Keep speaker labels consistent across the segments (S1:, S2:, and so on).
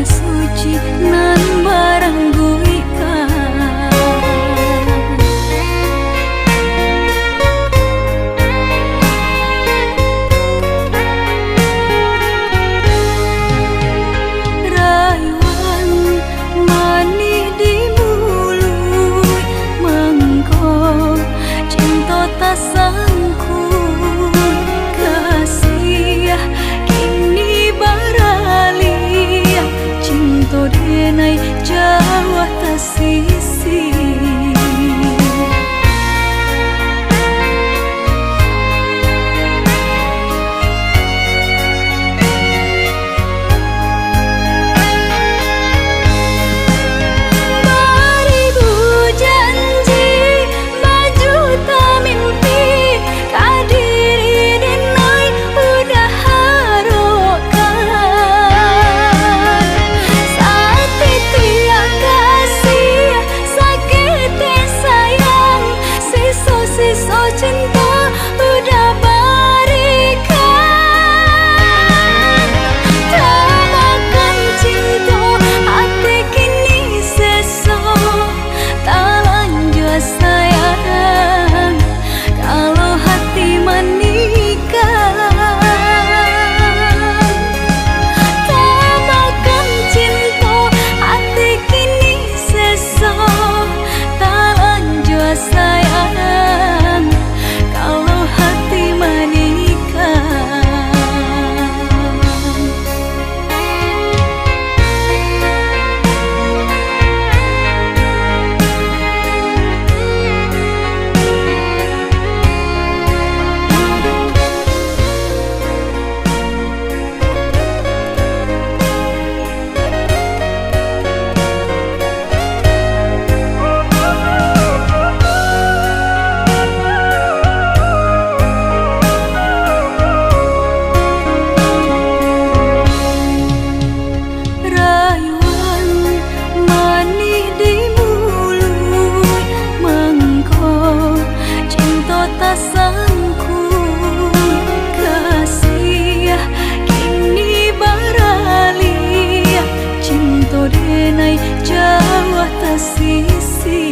S1: Suci nan barangguikan rayuan mani di mulut mangko cinta tak sangkut kasih kini barali cinta denai Jawa tak sisi baribu janji maju tak mimpi kadiri denai udah harokan so cinta udah berikan tamakan cinta hati kini seso tak lanjut sayang kalau hati menikah tamakan cinta hati kini seso tak lanjut sayang kalau hati menikah. Denai Jawa tak sisi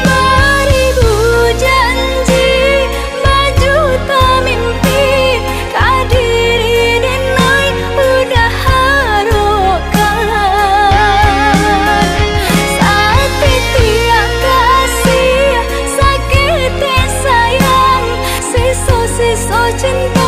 S1: baribu janji maju tak mimpi kadiri denai udah harokan so cinta